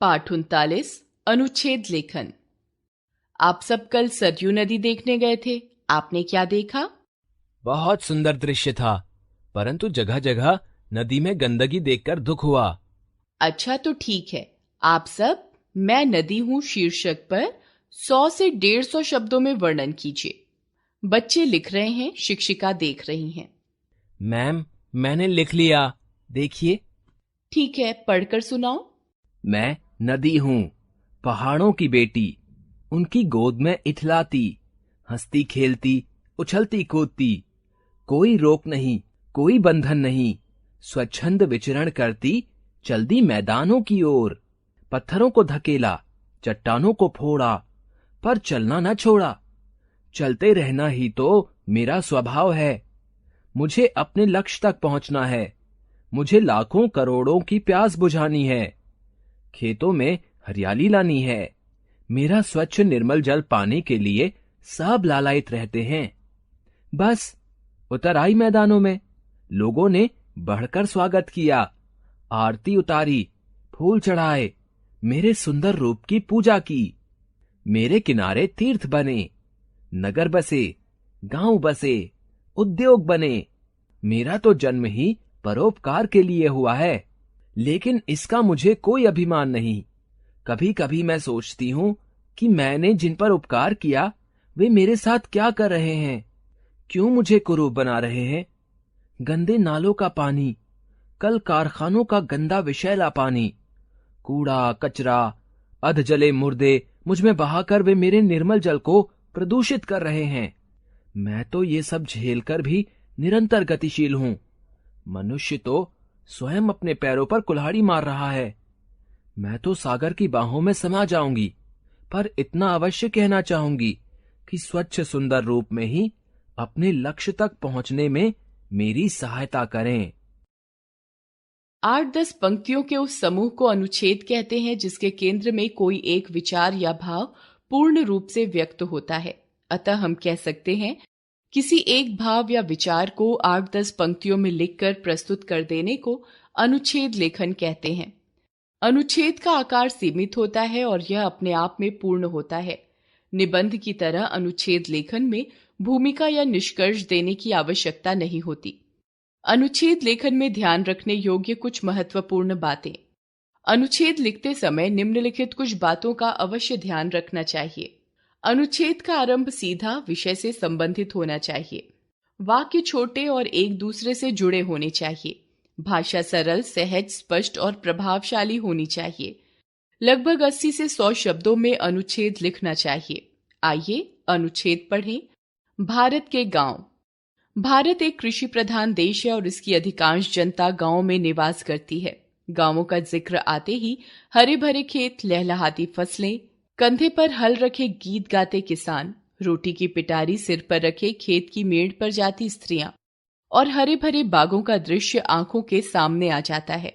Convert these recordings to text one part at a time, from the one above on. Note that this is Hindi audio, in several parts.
पाठ 39 अनुच्छेद लेखन। आप सब कल सरयू नदी देखने गए थे। आपने क्या देखा? बहुत सुंदर दृश्य था, परंतु जगह जगह नदी में गंदगी देखकर दुख हुआ। अच्छा तो ठीक है, आप सब मैं नदी हूं शीर्षक पर 100 से 150 शब्दों में वर्णन कीजिए। बच्चे लिख रहे हैं, शिक्षिका देख रही हैं। मैम, मैंने लिख लिया, देखिए। ठीक है, पढ़कर सुनाओ। मैं नदी हूँ, पहाड़ों की बेटी, उनकी गोद में इठलाती, हंसती खेलती, उछलती कूदती, कोई रोक नहीं, कोई बंधन नहीं, स्वच्छंद विचरण करती, चलती मैदानों की ओर। पत्थरों को धकेला, चट्टानों को फोड़ा, पर चलना न छोड़ा। चलते रहना ही तो मेरा स्वभाव है। मुझे अपने लक्ष्य तक पहुंचना है। मुझे लाखों करोड़ों की प्यास बुझानी है। खेतों में हरियाली लानी है। मेरा स्वच्छ निर्मल जल पाने के लिए सब लालायित रहते हैं। बस उतर आई मैदानों में। लोगों ने बढ़कर स्वागत किया, आरती उतारी, फूल चढ़ाए, मेरे सुंदर रूप की पूजा की। मेरे किनारे तीर्थ बने, नगर बसे, गांव बसे, उद्योग बने। मेरा तो जन्म ही परोपकार के लिए हुआ है, लेकिन इसका मुझे कोई अभिमान नहीं। कभी कभी मैं सोचती हूँ कि मैंने जिन पर उपकार किया वे मेरे साथ क्या कर रहे हैं, क्यों मुझे कुरूप बना रहे हैं। गंदे नालों का पानी, कल कारखानों का गंदा विषैला पानी, कूड़ा कचरा, अध जले मुर्दे मुझ में बहाकर वे मेरे निर्मल जल को प्रदूषित कर रहे हैं। मैं तो ये सब झेलकर भी निरंतर गतिशील हूँ। मनुष्य तो स्वयं अपने पैरों पर कुल्हाड़ी मार रहा है। मैं तो सागर की बाहों में समा जाऊंगी, पर इतना अवश्य कहना चाहूंगी कि स्वच्छ सुंदर रूप में ही अपने लक्ष्य तक पहुंचने में मेरी सहायता करें। 8-10 पंक्तियों के उस समूह को अनुच्छेद कहते हैं जिसके केंद्र में कोई एक विचार या भाव पूर्ण रूप से व्यक्त होता है। अतः हम कह सकते हैं किसी एक भाव या विचार को 8-10 पंक्तियों में लिखकर प्रस्तुत कर देने को अनुच्छेद लेखन कहते हैं। अनुच्छेद का आकार सीमित होता है और यह अपने आप में पूर्ण होता है। निबंध की तरह अनुच्छेद लेखन में भूमिका या निष्कर्ष देने की आवश्यकता नहीं होती। अनुच्छेद लेखन में ध्यान रखने योग्य कुछ महत्वपूर्ण बातें। अनुच्छेद लिखते समय निम्नलिखित कुछ बातों का अवश्य ध्यान रखना चाहिए। अनुच्छेद का आरंभ सीधा विषय से संबंधित होना चाहिए। वाक्य छोटे और एक दूसरे से जुड़े होने चाहिए। भाषा सरल, सहज, स्पष्ट और प्रभावशाली होनी चाहिए। लगभग 80 से 100 शब्दों में अनुच्छेद लिखना चाहिए। आइए अनुच्छेद पढ़ें। भारत के गांव। भारत एक कृषि प्रधान देश है और इसकी अधिकांश जनता गांवों में निवास करती है। गांवों का जिक्र आते ही हरे भरे खेत, लहलहाती फसलें, कंधे पर हल रखे गीत गाते किसान, रोटी की पिटारी सिर पर रखे खेत की मेड़ पर जाती स्त्रियां और हरे भरे बागों का दृश्य आंखों के सामने आ जाता है।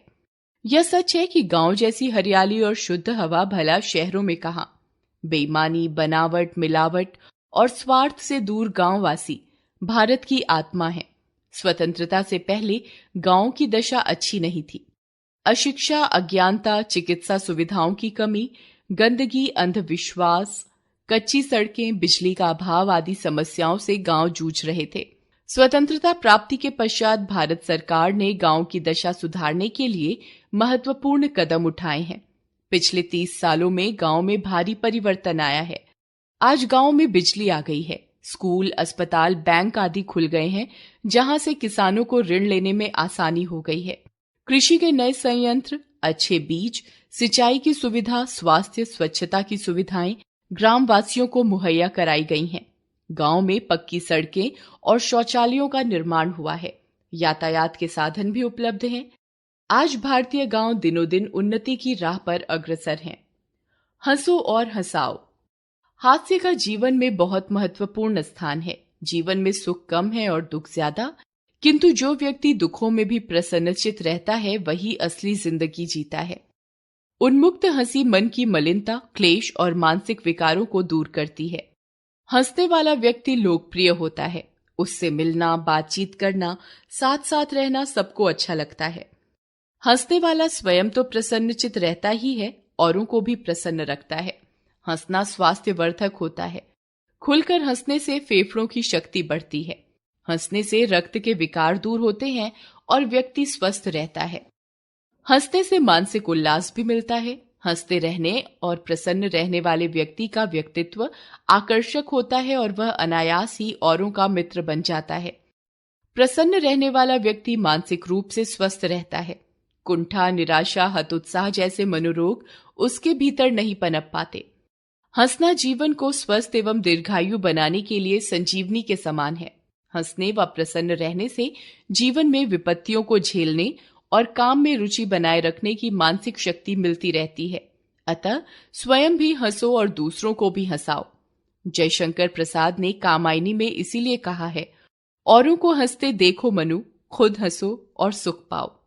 यह सच है कि गांव जैसी हरियाली और शुद्ध हवा भला शहरों में कहां। बेईमानी, बनावट, मिलावट और स्वार्थ से दूर गांववासी भारत की आत्मा है। स्वतंत्रता से पहले गांव की दशा अच्छी नहीं थी। अशिक्षा, अज्ञानता, चिकित्सा सुविधाओं की कमी, गंदगी, अंधविश्वास, कच्ची सड़कें, बिजली का अभाव आदि समस्याओं से गांव जूझ रहे थे। स्वतंत्रता प्राप्ति के पश्चात भारत सरकार ने गांव की दशा सुधारने के लिए महत्वपूर्ण कदम उठाए हैं। पिछले 30 सालों में गांव में भारी परिवर्तन आया है। आज गांव में बिजली आ गई है, स्कूल, अस्पताल, बैंक आदि खुल गए हैं, जहां से किसानों को ऋण लेने में आसानी हो गई है। कृषि के नए संयंत्र, अच्छे बीज, सिंचाई की सुविधा, स्वास्थ्य, स्वच्छता की सुविधाएं ग्रामवासियों को मुहैया कराई गई हैं। गांव में पक्की सड़कें और शौचालयों का निर्माण हुआ है। यातायात के साधन भी उपलब्ध हैं। आज भारतीय गांव दिनों दिन उन्नति की राह पर अग्रसर हैं। हंसो और हंसाओ। हास्य का जीवन में बहुत महत्वपूर्ण स्थान है। जीवन में सुख कम है और दुख ज्यादा, किंतु जो व्यक्ति दुखों में भी प्रसन्नचित रहता है वही असली जिंदगी जीता है। उन्मुक्त हंसी मन की मलिनता, क्लेश और मानसिक विकारों को दूर करती है। हंसने वाला व्यक्ति लोकप्रिय होता है। उससे मिलना, बातचीत करना, साथ साथ रहना सबको अच्छा लगता है। हंसने वाला स्वयं तो प्रसन्नचित रहता ही है औरों को भी प्रसन्न रखता है। हंसना स्वास्थ्यवर्धक होता है। खुलकर हंसने से फेफड़ों की शक्ति बढ़ती है। हंसने से रक्त के विकार दूर होते हैं और व्यक्ति स्वस्थ रहता है। हंसने से मानसिक उल्लास भी मिलता है। हंसते रहने और प्रसन्न रहने वाले व्यक्ति का व्यक्तित्व आकर्षक होता है और वह अनायास ही औरों का मित्र बन जाता है। प्रसन्न रहने वाला व्यक्ति मानसिक रूप से स्वस्थ रहता है। कुंठा, निराशा, हतोत्साह जैसे मनोरोग उसके भीतर नहीं पनप पाते। हंसना जीवन को स्वस्थ एवं दीर्घायु बनाने के लिए संजीवनी के समान है। हंसने व प्रसन्न रहने से जीवन में विपत्तियों को झेलने और काम में रुचि बनाए रखने की मानसिक शक्ति मिलती रहती है। अतः स्वयं भी हंसो और दूसरों को भी हंसाओ। जयशंकर प्रसाद ने कामायनी में इसीलिए कहा है, औरों को हंसते देखो मनु, खुद हंसो और सुख पाओ।